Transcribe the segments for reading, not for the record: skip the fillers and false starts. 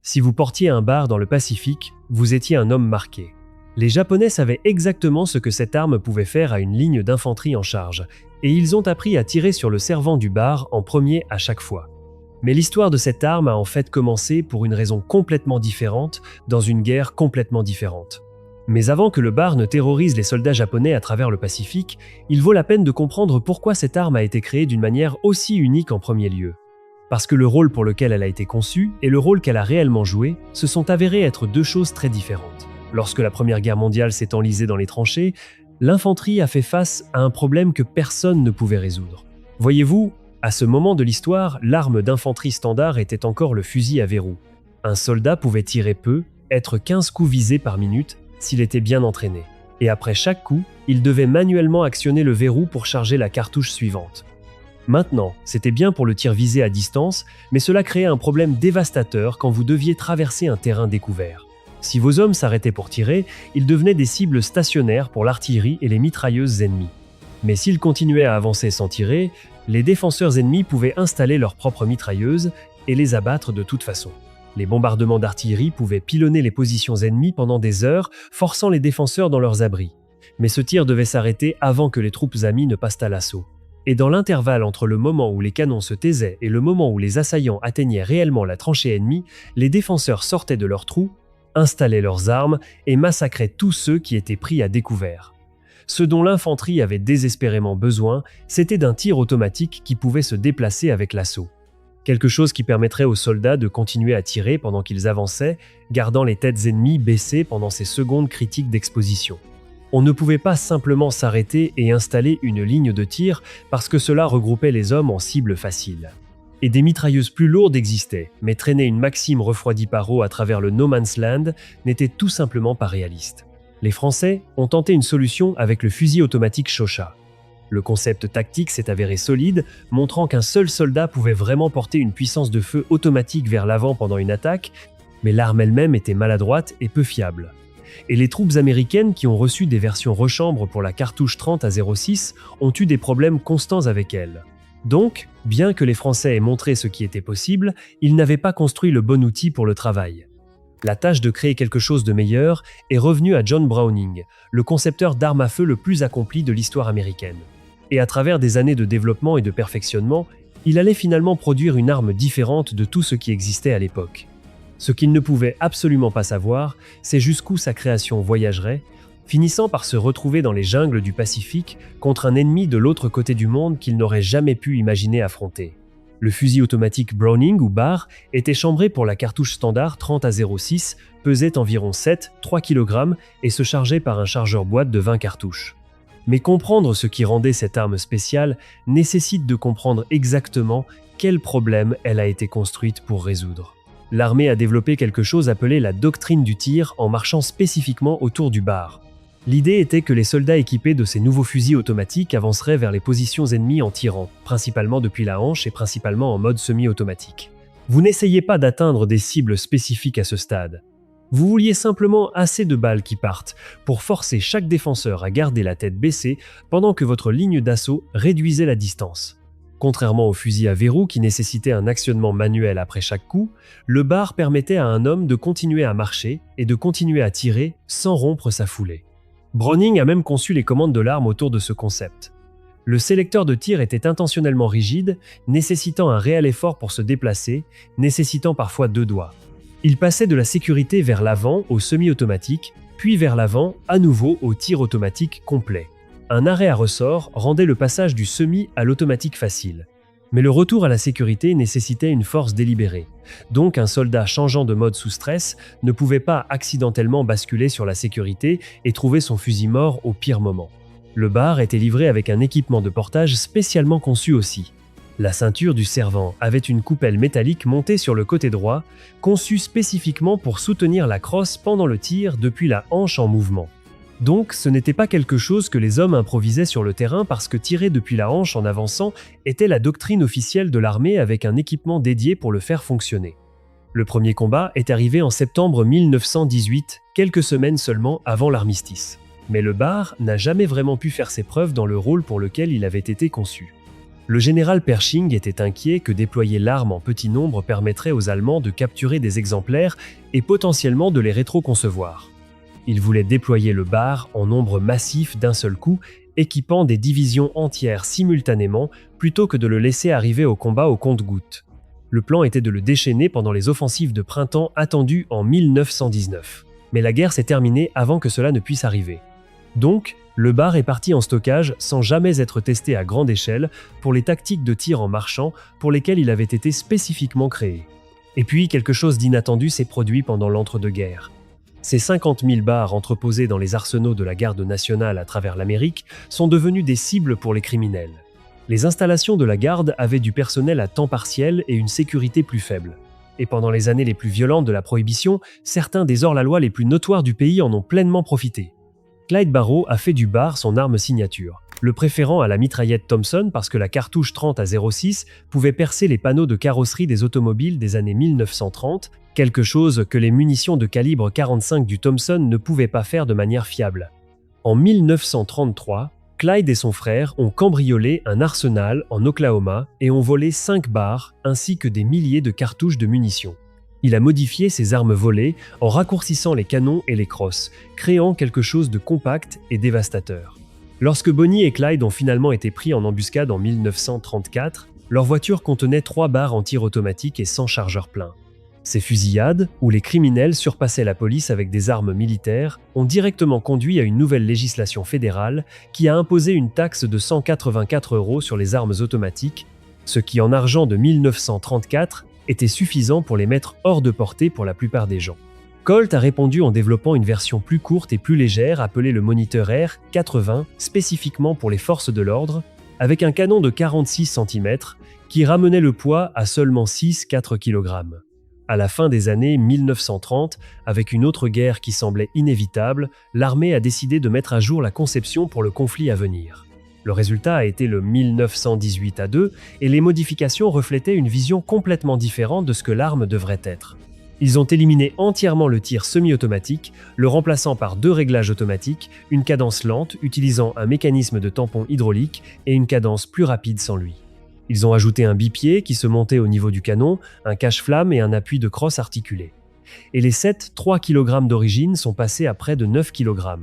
Si vous portiez un bar dans le Pacifique, vous étiez un homme marqué. Les Japonais savaient exactement ce que cette arme pouvait faire à une ligne d'infanterie en charge, et ils ont appris à tirer sur le servant du bar en premier à chaque fois. Mais l'histoire de cette arme a en fait commencé pour une raison complètement différente, dans une guerre complètement différente. Mais avant que le bar ne terrorise les soldats japonais à travers le Pacifique, il vaut la peine de comprendre pourquoi cette arme a été créée d'une manière aussi unique en premier lieu. Parce que le rôle pour lequel elle a été conçue et le rôle qu'elle a réellement joué se sont avérés être deux choses très différentes. Lorsque la Première Guerre mondiale s'est enlisée dans les tranchées, l'infanterie a fait face à un problème que personne ne pouvait résoudre. Voyez-vous, à ce moment de l'histoire, l'arme d'infanterie standard était encore le fusil à verrou. Un soldat pouvait tirer peu, être 15 coups visés par minute s'il était bien entraîné. Et après chaque coup, il devait manuellement actionner le verrou pour charger la cartouche suivante. Maintenant, c'était bien pour le tir visé à distance, mais cela créait un problème dévastateur quand vous deviez traverser un terrain découvert. Si vos hommes s'arrêtaient pour tirer, ils devenaient des cibles stationnaires pour l'artillerie et les mitrailleuses ennemies. Mais s'ils continuaient à avancer sans tirer, les défenseurs ennemis pouvaient installer leurs propres mitrailleuses et les abattre de toute façon. Les bombardements d'artillerie pouvaient pilonner les positions ennemies pendant des heures, forçant les défenseurs dans leurs abris. Mais ce tir devait s'arrêter avant que les troupes amies ne passent à l'assaut. Et dans l'intervalle entre le moment où les canons se taisaient et le moment où les assaillants atteignaient réellement la tranchée ennemie, les défenseurs sortaient de leurs trous, installaient leurs armes et massacraient tous ceux qui étaient pris à découvert. Ce dont l'infanterie avait désespérément besoin, c'était d'un tir automatique qui pouvait se déplacer avec l'assaut. Quelque chose qui permettrait aux soldats de continuer à tirer pendant qu'ils avançaient, gardant les têtes ennemies baissées pendant ces secondes critiques d'exposition. On ne pouvait pas simplement s'arrêter et installer une ligne de tir parce que cela regroupait les hommes en cibles faciles. Et des mitrailleuses plus lourdes existaient, mais traîner une Maxim refroidie par eau à travers le No Man's Land n'était tout simplement pas réaliste. Les Français ont tenté une solution avec le fusil automatique Shosha. Le concept tactique s'est avéré solide, montrant qu'un seul soldat pouvait vraiment porter une puissance de feu automatique vers l'avant pendant une attaque, mais l'arme elle-même était maladroite et peu fiable. Et les troupes américaines qui ont reçu des versions rechambre pour la cartouche 30 à 06 ont eu des problèmes constants avec elle. Donc, bien que les Français aient montré ce qui était possible, ils n'avaient pas construit le bon outil pour le travail. La tâche de créer quelque chose de meilleur est revenue à John Browning, le concepteur d'armes à feu le plus accompli de l'histoire américaine. Et à travers des années de développement et de perfectionnement, il allait finalement produire une arme différente de tout ce qui existait à l'époque. Ce qu'il ne pouvait absolument pas savoir, c'est jusqu'où sa création voyagerait, finissant par se retrouver dans les jungles du Pacifique contre un ennemi de l'autre côté du monde qu'il n'aurait jamais pu imaginer affronter. Le fusil automatique Browning ou BAR était chambré pour la cartouche standard 30 à 06, pesait environ 3 kg et se chargeait par un chargeur boîte de 20 cartouches. Mais comprendre ce qui rendait cette arme spéciale nécessite de comprendre exactement quel problème elle a été construite pour résoudre. L'armée a développé quelque chose appelé la doctrine du tir en marchant spécifiquement autour du bar. L'idée était que les soldats équipés de ces nouveaux fusils automatiques avanceraient vers les positions ennemies en tirant, principalement depuis la hanche et principalement en mode semi-automatique. Vous n'essayez pas d'atteindre des cibles spécifiques à ce stade. Vous vouliez simplement assez de balles qui partent pour forcer chaque défenseur à garder la tête baissée pendant que votre ligne d'assaut réduisait la distance. Contrairement au fusil à verrou qui nécessitait un actionnement manuel après chaque coup, le bar permettait à un homme de continuer à marcher et de continuer à tirer sans rompre sa foulée. Browning a même conçu les commandes de l'arme autour de ce concept. Le sélecteur de tir était intentionnellement rigide, nécessitant un réel effort pour se déplacer, nécessitant parfois 2 doigts. Il passait de la sécurité vers l'avant au semi-automatique, puis vers l'avant à nouveau au tir automatique complet. Un arrêt à ressort rendait le passage du semi à l'automatique facile. Mais le retour à la sécurité nécessitait une force délibérée. Donc un soldat changeant de mode sous stress ne pouvait pas accidentellement basculer sur la sécurité et trouver son fusil mort au pire moment. Le bar était livré avec un équipement de portage spécialement conçu aussi. La ceinture du servant avait une coupelle métallique montée sur le côté droit, conçue spécifiquement pour soutenir la crosse pendant le tir depuis la hanche en mouvement. Donc, ce n'était pas quelque chose que les hommes improvisaient sur le terrain parce que tirer depuis la hanche en avançant était la doctrine officielle de l'armée avec un équipement dédié pour le faire fonctionner. Le premier combat est arrivé en septembre 1918, quelques semaines seulement avant l'armistice. Mais le bar n'a jamais vraiment pu faire ses preuves dans le rôle pour lequel il avait été conçu. Le général Pershing était inquiet que déployer l'arme en petit nombre permettrait aux Allemands de capturer des exemplaires et potentiellement de les rétroconcevoir. Il voulait déployer le BAR en nombre massif d'un seul coup, équipant des divisions entières simultanément plutôt que de le laisser arriver au combat au compte-gouttes. Le plan était de le déchaîner pendant les offensives de printemps attendues en 1919. Mais la guerre s'est terminée avant que cela ne puisse arriver. Donc, le BAR est parti en stockage sans jamais être testé à grande échelle pour les tactiques de tir en marchant pour lesquelles il avait été spécifiquement créé. Et puis, quelque chose d'inattendu s'est produit pendant l'entre-deux-guerres. Ces 50 000 bars entreposés dans les arsenaux de la garde nationale à travers l'Amérique sont devenus des cibles pour les criminels. Les installations de la garde avaient du personnel à temps partiel et une sécurité plus faible. Et pendant les années les plus violentes de la Prohibition, certains des hors-la-loi les plus notoires du pays en ont pleinement profité. Clyde Barrow a fait du BAR son arme signature, le préférant à la mitraillette Thompson parce que la cartouche 30 à 06 pouvait percer les panneaux de carrosserie des automobiles des années 1930, quelque chose que les munitions de calibre 45 du Thompson ne pouvaient pas faire de manière fiable. En 1933, Clyde et son frère ont cambriolé un arsenal en Oklahoma et ont volé 5 bars ainsi que des milliers de cartouches de munitions. Il a modifié ses armes volées en raccourcissant les canons et les crosses, créant quelque chose de compact et dévastateur. Lorsque Bonnie et Clyde ont finalement été pris en embuscade en 1934, leur voiture contenait 3 bars en tir automatique et 100 chargeurs pleins. Ces fusillades, où les criminels surpassaient la police avec des armes militaires, ont directement conduit à une nouvelle législation fédérale qui a imposé une taxe de 184 € sur les armes automatiques, ce qui en argent de 1934 était suffisant pour les mettre hors de portée pour la plupart des gens. Colt a répondu en développant une version plus courte et plus légère appelée le Moniteur R80 spécifiquement pour les forces de l'ordre, avec un canon de 46 cm qui ramenait le poids à seulement 6-4 kg. À la fin des années 1930, avec une autre guerre qui semblait inévitable, l'armée a décidé de mettre à jour la conception pour le conflit à venir. Le résultat a été le 1918-2 et les modifications reflétaient une vision complètement différente de ce que l'arme devrait être. Ils ont éliminé entièrement le tir semi-automatique, le remplaçant par 2 réglages automatiques, une cadence lente utilisant un mécanisme de tampon hydraulique et une cadence plus rapide sans lui. Ils ont ajouté un bipied qui se montait au niveau du canon, un cache-flamme et un appui de crosse articulé. Et les 3 kg d'origine sont passés à près de 9 kg.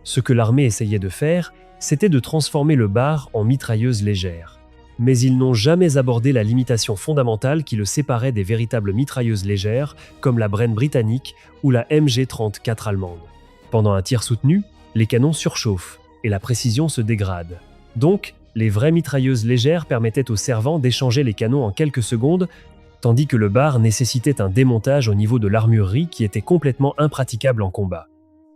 Ce que l'armée essayait de faire, c'était de transformer le BAR en mitrailleuse légère. Mais ils n'ont jamais abordé la limitation fondamentale qui le séparait des véritables mitrailleuses légères, comme la Bren britannique ou la MG-34 allemande. Pendant un tir soutenu, les canons surchauffent et la précision se dégrade. Donc, les vraies mitrailleuses légères permettaient aux servants d'échanger les canons en quelques secondes, tandis que le BAR nécessitait un démontage au niveau de l'armurerie qui était complètement impraticable en combat.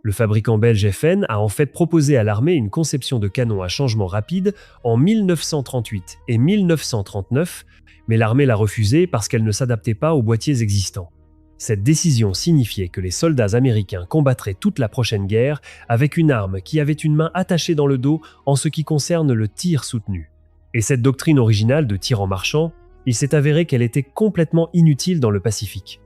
Le fabricant belge FN a en fait proposé à l'armée une conception de canon à changement rapide en 1938 et 1939, mais l'armée l'a refusé parce qu'elle ne s'adaptait pas aux boîtiers existants. Cette décision signifiait que les soldats américains combattraient toute la prochaine guerre avec une arme qui avait une main attachée dans le dos en ce qui concerne le tir soutenu. Et cette doctrine originale de tir en marchant, il s'est avéré qu'elle était complètement inutile dans le Pacifique.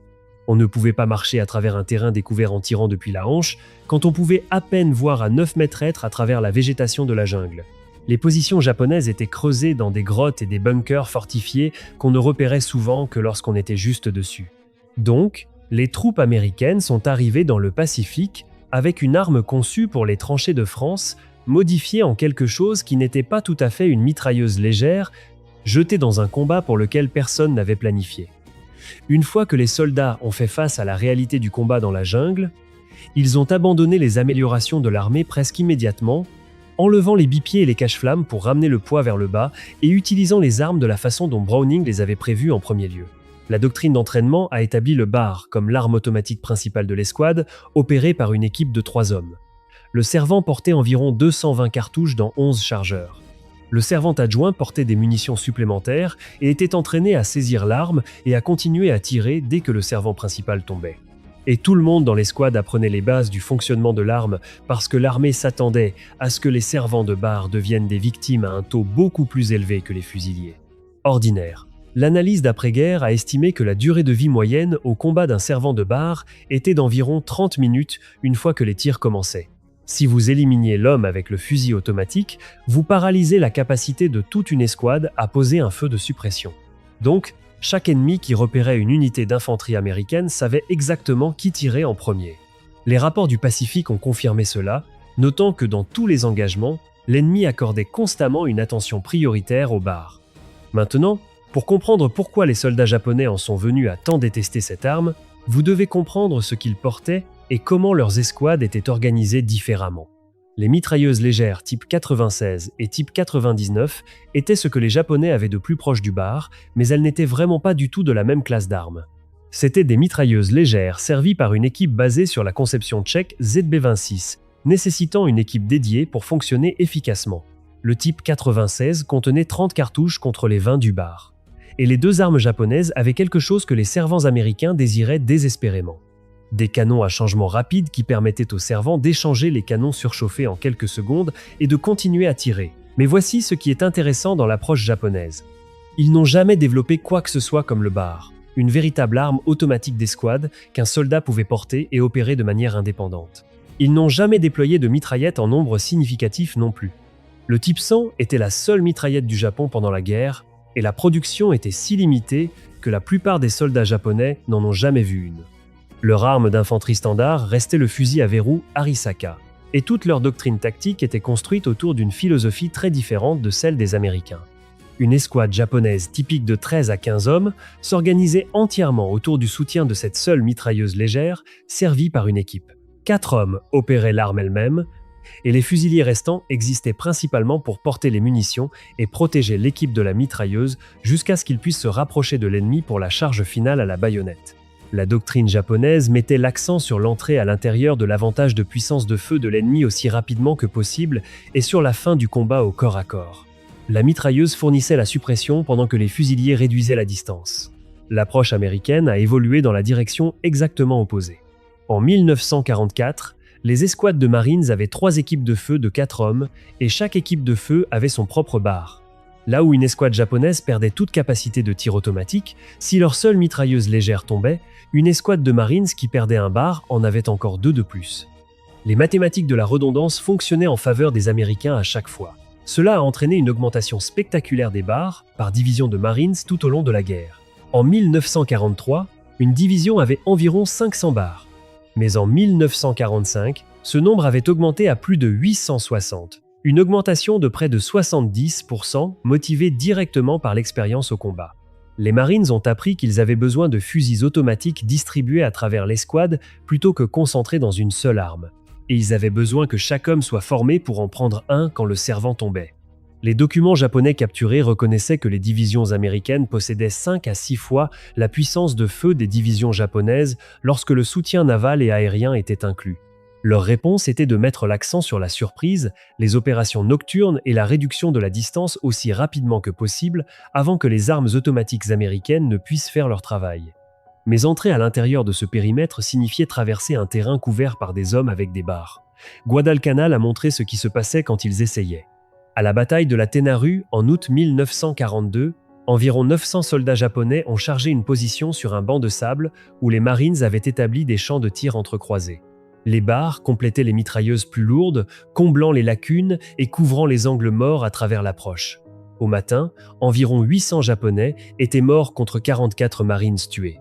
On ne pouvait pas marcher à travers un terrain découvert en tirant depuis la hanche, quand on pouvait à peine voir à 9 mètres être à travers la végétation de la jungle. Les positions japonaises étaient creusées dans des grottes et des bunkers fortifiés qu'on ne repérait souvent que lorsqu'on était juste dessus. Donc, les troupes américaines sont arrivées dans le Pacifique avec une arme conçue pour les tranchées de France, modifiée en quelque chose qui n'était pas tout à fait une mitrailleuse légère, jetée dans un combat pour lequel personne n'avait planifié. Une fois que les soldats ont fait face à la réalité du combat dans la jungle, ils ont abandonné les améliorations de l'armée presque immédiatement, enlevant les bipieds et les cache-flammes pour ramener le poids vers le bas et utilisant les armes de la façon dont Browning les avait prévues en premier lieu. La doctrine d'entraînement a établi le BAR comme l'arme automatique principale de l'escouade, opérée par une équipe de 3 hommes. Le servant portait environ 220 cartouches dans 11 chargeurs. Le servant adjoint portait des munitions supplémentaires et était entraîné à saisir l'arme et à continuer à tirer dès que le servant principal tombait. Et tout le monde dans l'escouade apprenait les bases du fonctionnement de l'arme parce que l'armée s'attendait à ce que les servants de BAR deviennent des victimes à un taux beaucoup plus élevé que les fusiliers. Ordinaire. L'analyse d'après-guerre a estimé que la durée de vie moyenne au combat d'un servant de BAR était d'environ 30 minutes une fois que les tirs commençaient. Si vous éliminiez l'homme avec le fusil automatique, vous paralysez la capacité de toute une escouade à poser un feu de suppression. Donc, chaque ennemi qui repérait une unité d'infanterie américaine savait exactement qui tirer en premier. Les rapports du Pacifique ont confirmé cela, notant que dans tous les engagements, l'ennemi accordait constamment une attention prioritaire aux bars. Maintenant, pour comprendre pourquoi les soldats japonais en sont venus à tant détester cette arme, vous devez comprendre ce qu'ils portaient et comment leurs escouades étaient organisées différemment. Les mitrailleuses légères type 96 et type 99 étaient ce que les Japonais avaient de plus proche du bar, mais elles n'étaient vraiment pas du tout de la même classe d'armes. C'étaient des mitrailleuses légères servies par une équipe basée sur la conception tchèque ZB-26, nécessitant une équipe dédiée pour fonctionner efficacement. Le type 96 contenait 30 cartouches contre les 20 du bar. Et les deux armes japonaises avaient quelque chose que les servants américains désiraient désespérément. Des canons à changement rapide qui permettaient aux servants d'échanger les canons surchauffés en quelques secondes et de continuer à tirer. Mais voici ce qui est intéressant dans l'approche japonaise. Ils n'ont jamais développé quoi que ce soit comme le bar, une véritable arme automatique d'escouade qu'un soldat pouvait porter et opérer de manière indépendante. Ils n'ont jamais déployé de mitraillettes en nombre significatif non plus. Le Type 100 était la seule mitraillette du Japon pendant la guerre, et la production était si limitée que la plupart des soldats japonais n'en ont jamais vu une. Leur arme d'infanterie standard restait le fusil à verrou Arisaka, et toute leur doctrine tactique était construite autour d'une philosophie très différente de celle des Américains. Une escouade japonaise typique de 13 à 15 hommes s'organisait entièrement autour du soutien de cette seule mitrailleuse légère, servie par une équipe. 4 hommes opéraient l'arme elle-même, et les fusiliers restants existaient principalement pour porter les munitions et protéger l'équipe de la mitrailleuse jusqu'à ce qu'ils puissent se rapprocher de l'ennemi pour la charge finale à la baïonnette. La doctrine japonaise mettait l'accent sur l'entrée à l'intérieur de l'avantage de puissance de feu de l'ennemi aussi rapidement que possible et sur la fin du combat au corps à corps. La mitrailleuse fournissait la suppression pendant que les fusiliers réduisaient la distance. L'approche américaine a évolué dans la direction exactement opposée. En 1944, les escouades de Marines avaient 3 équipes de feu de 4 hommes et chaque équipe de feu avait son propre bar. Là où une escouade japonaise perdait toute capacité de tir automatique, si leur seule mitrailleuse légère tombait, une escouade de Marines qui perdait un bar en avait encore 2 de plus. Les mathématiques de la redondance fonctionnaient en faveur des Américains à chaque fois. Cela a entraîné une augmentation spectaculaire des bars par division de Marines tout au long de la guerre. En 1943, une division avait environ 500 bars. Mais en 1945, ce nombre avait augmenté à plus de 860. Une augmentation de près de 70%, motivée directement par l'expérience au combat. Les Marines ont appris qu'ils avaient besoin de fusils automatiques distribués à travers l'escouade plutôt que concentrés dans une seule arme. Et ils avaient besoin que chaque homme soit formé pour en prendre un quand le servant tombait. Les documents japonais capturés reconnaissaient que les divisions américaines possédaient 5 à 6 fois la puissance de feu des divisions japonaises lorsque le soutien naval et aérien était inclus. Leur réponse était de mettre l'accent sur la surprise, les opérations nocturnes et la réduction de la distance aussi rapidement que possible avant que les armes automatiques américaines ne puissent faire leur travail. Mais entrer à l'intérieur de ce périmètre signifiait traverser un terrain couvert par des hommes avec des barres. Guadalcanal a montré ce qui se passait quand ils essayaient. À la bataille de la Tenaru, en août 1942, environ 900 soldats japonais ont chargé une position sur un banc de sable où les Marines avaient établi des champs de tir entrecroisés. Les barres complétaient les mitrailleuses plus lourdes, comblant les lacunes et couvrant les angles morts à travers l'approche. Au matin, environ 800 Japonais étaient morts contre 44 Marines tués.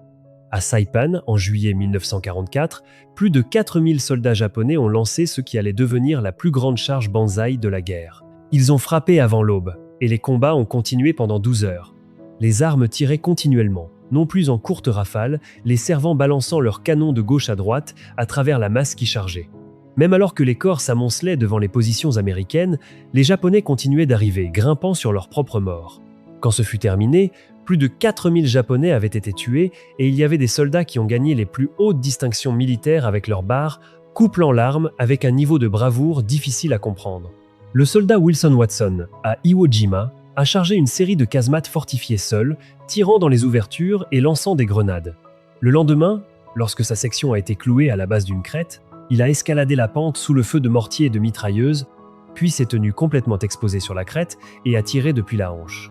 À Saipan, en juillet 1944, plus de 4000 soldats japonais ont lancé ce qui allait devenir la plus grande charge Banzai de la guerre. Ils ont frappé avant l'aube, et les combats ont continué pendant 12 heures. Les armes tiraient continuellement, non plus en courtes rafales, les servants balançant leurs canons de gauche à droite à travers la masse qui chargeait. Même alors que les corps s'amoncelaient devant les positions américaines, les Japonais continuaient d'arriver, grimpant sur leurs propres morts. Quand ce fut terminé, plus de 4000 Japonais avaient été tués et il y avait des soldats qui ont gagné les plus hautes distinctions militaires avec leurs barres, couplant l'arme avec un niveau de bravoure difficile à comprendre. Le soldat Wilson Watson, à Iwo Jima, a chargé une série de casemates fortifiées seul, tirant dans les ouvertures et lançant des grenades. Le lendemain, lorsque sa section a été clouée à la base d'une crête, il a escaladé la pente sous le feu de mortiers et de mitrailleuses, puis s'est tenu complètement exposé sur la crête et a tiré depuis la hanche.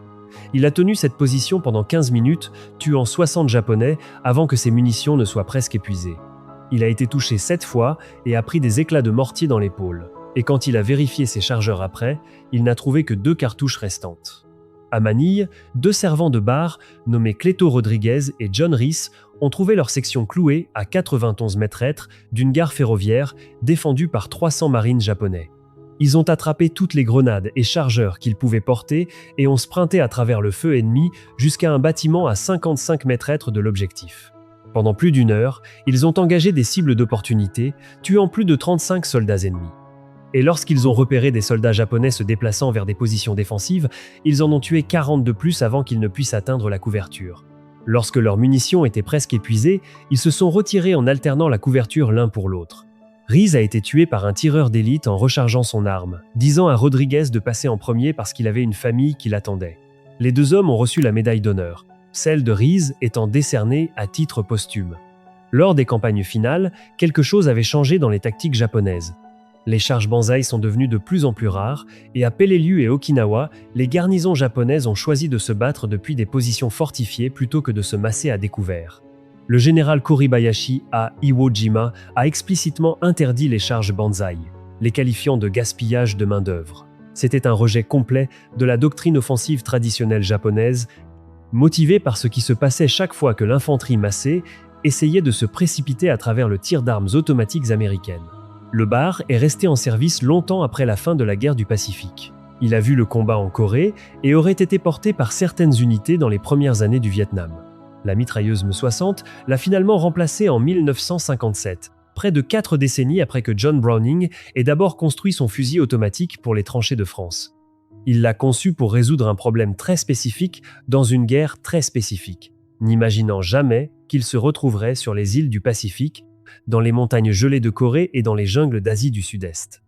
Il a tenu cette position pendant 15 minutes, tuant 60 Japonais avant que ses munitions ne soient presque épuisées. Il a été touché 7 fois et a pris des éclats de mortier dans l'épaule. Et quand il a vérifié ses chargeurs après, il n'a trouvé que 2 cartouches restantes. À Manille, 2 servants de bar, nommés Cleto Rodriguez et John Reese, ont trouvé leur section clouée à 91 mètres d'une gare ferroviaire défendue par 300 marines japonais. Ils ont attrapé toutes les grenades et chargeurs qu'ils pouvaient porter et ont sprinté à travers le feu ennemi jusqu'à un bâtiment à 55 mètres de l'objectif. Pendant plus d'1 heure, ils ont engagé des cibles d'opportunité, tuant plus de 35 soldats ennemis. Et lorsqu'ils ont repéré des soldats japonais se déplaçant vers des positions défensives, ils en ont tué 40 de plus avant qu'ils ne puissent atteindre la couverture. Lorsque leurs munitions étaient presque épuisées, ils se sont retirés en alternant la couverture l'un pour l'autre. Reese a été tué par un tireur d'élite en rechargeant son arme, disant à Rodriguez de passer en premier parce qu'il avait une famille qui l'attendait. Les 2 hommes ont reçu la médaille d'honneur, celle de Reese étant décernée à titre posthume. Lors des campagnes finales, quelque chose avait changé dans les tactiques japonaises. Les charges Banzai sont devenues de plus en plus rares, et à Peleliu et Okinawa, les garnisons japonaises ont choisi de se battre depuis des positions fortifiées plutôt que de se masser à découvert. Le général Koribayashi à Iwo Jima a explicitement interdit les charges Banzai, les qualifiant de gaspillage de main-d'œuvre. C'était un rejet complet de la doctrine offensive traditionnelle japonaise, motivé par ce qui se passait chaque fois que l'infanterie massée essayait de se précipiter à travers le tir d'armes automatiques américaines. Le bar est resté en service longtemps après la fin de la guerre du Pacifique. Il a vu le combat en Corée et aurait été porté par certaines unités dans les premières années du Vietnam. La mitrailleuse M60 l'a finalement remplacé en 1957, près de 4 décennies après que John Browning ait d'abord construit son fusil automatique pour les tranchées de France. Il l'a conçu pour résoudre un problème très spécifique dans une guerre très spécifique, n'imaginant jamais qu'il se retrouverait sur les îles du Pacifique, dans les montagnes gelées de Corée et dans les jungles d'Asie du Sud-Est.